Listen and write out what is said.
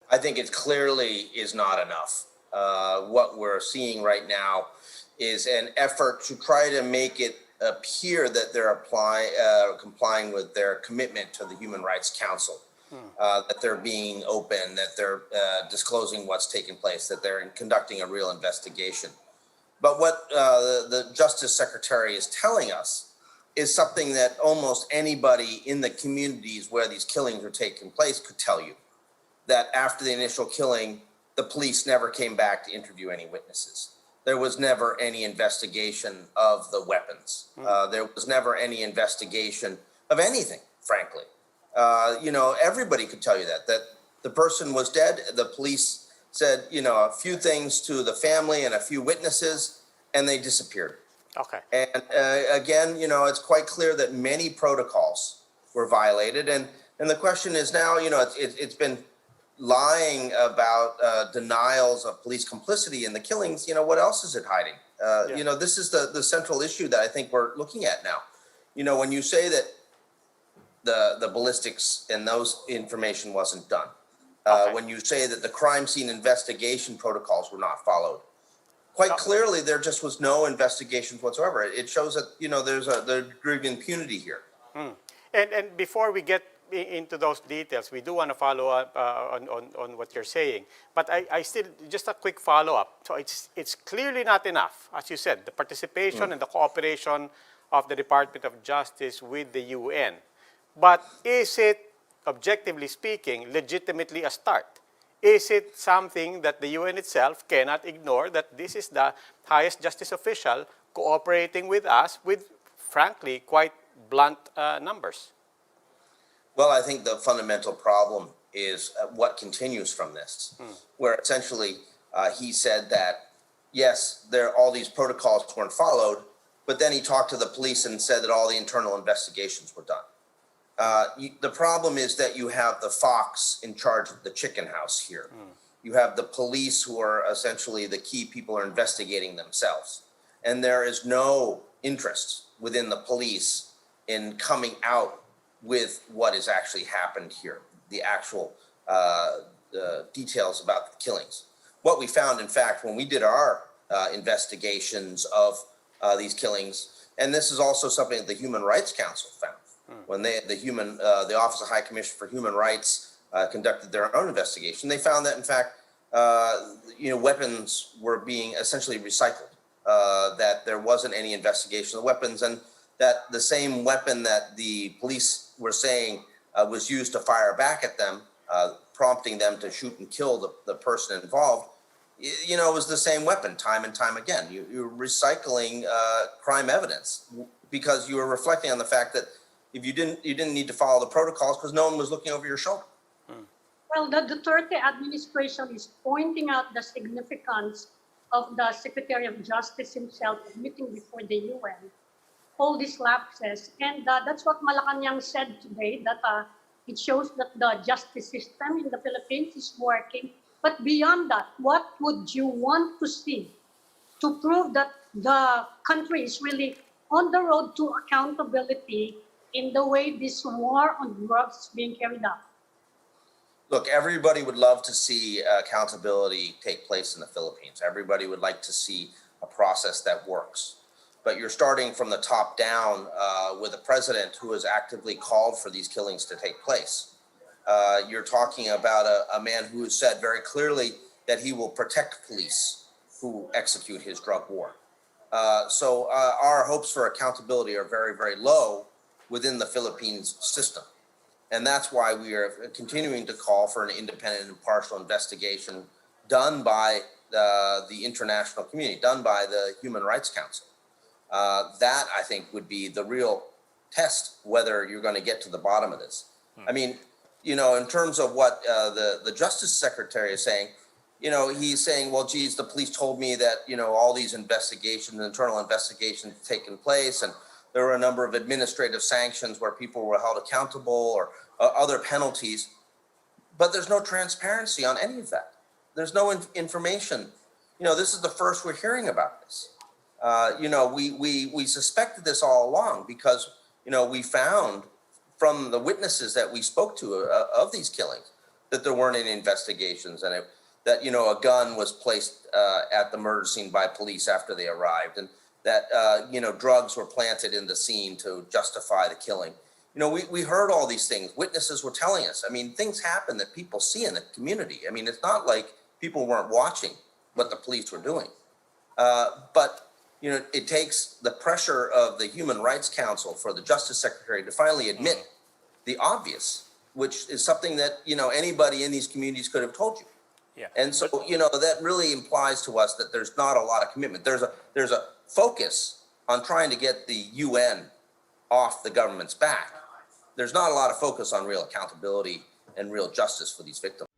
I think it clearly is not enough. What we're seeing right now is an effort to try to make it appear that they're complying with their commitment to the Human Rights Council, that they're being open, that they're disclosing what's taking place, that they're conducting a real investigation. But what the Justice Secretary is telling us is something that almost anybody in the communities where these killings are taking place could tell you, that after the initial killing, the police never came back to interview any witnesses. There was never any investigation of the weapons. There was never any investigation of anything, frankly. Everybody could tell you that the person was dead. The police said, a few things to the family and a few witnesses, and they disappeared. Okay. And again, it's quite clear that many protocols were violated. And the question is now, it's been lying about denials of police complicity in the killings. What else is it hiding? This is the central issue that I think we're looking at now. When you say that the ballistics and those information wasn't done, when you say that the crime scene investigation protocols were not followed, quite clearly there just was no investigations whatsoever. It shows that there's a degree of impunity here. And before we get into those details, we do want to follow up on what you're saying. But I still, just a quick follow-up. So it's clearly not enough, as you said, the participation and the cooperation of the Department of Justice with the UN. But is it, objectively speaking, legitimately a start? Is it something that the UN itself cannot ignore, that this is the highest justice official cooperating with us with, frankly, quite blunt numbers? Well, I think the fundamental problem is what continues from this, where essentially he said that, yes, all these protocols weren't followed, but then he talked to the police and said that all the internal investigations were done. The problem is that you have the fox in charge of the chicken house here. You have the police who are essentially the key people who are investigating themselves. And there is no interest within the police in coming out with what has actually happened here, the actual details about the killings. What we found, in fact, when we did our investigations of these killings, and this is also something that the Human Rights Council found, when the Office of High Commissioner for Human Rights conducted their own investigation, they found that, in fact, weapons were being essentially recycled, that there wasn't any investigation of the weapons, and that the same weapon that the police were saying was used to fire back at them, prompting them to shoot and kill the person involved, it was the same weapon time and time again. You're recycling crime evidence because you were reflecting on the fact that if you didn't need to follow the protocols because no one was looking over your shoulder. Well, the Duterte administration is pointing out the significance of the Secretary of Justice himself admitting before the UN all these lapses. And that's what Malacanang said today, that it shows that the justice system in the Philippines is working. But beyond that, what would you want to see to prove that the country is really on the road to accountability in the way this war on drugs is being carried out? Look, everybody would love to see accountability take place in the Philippines. Everybody would like to see a process that works. But you're starting from the top down with a president who has actively called for these killings to take place. You're talking about a man who has said very clearly that he will protect police who execute his drug war. So our hopes for accountability are very, very low within the Philippines system. And that's why we are continuing to call for an independent and impartial investigation done by the international community, done by the Human Rights Council. That, I think, would be the real test, whether you're going to get to the bottom of this. I mean, in terms of what the Justice Secretary is saying, he's saying, well, geez, the police told me that, all these investigations, internal investigations have taken place, and there were a number of administrative sanctions where people were held accountable or other penalties. But there's no transparency on any of that. There's no information. This is the first we're hearing about this. We suspected this all along because, we found from the witnesses that we spoke to of these killings that there weren't any investigations, and that, you know, a gun was placed at the murder scene by police after they arrived, and that, you know, drugs were planted in the scene to justify the killing. You know, we heard all these things. Witnesses were telling us. I mean, things happen that people see in the community. I mean, it's not like people weren't watching what the police were doing. But, you know, it takes the pressure of the Human Rights Council for the Justice Secretary to finally admit the obvious, which is something that, you know, anybody in these communities could have told you. Yeah. And so, you know, that really implies to us that there's not a lot of commitment. There's a focus on trying to get the UN off the government's back. There's not a lot of focus on real accountability and real justice for these victims.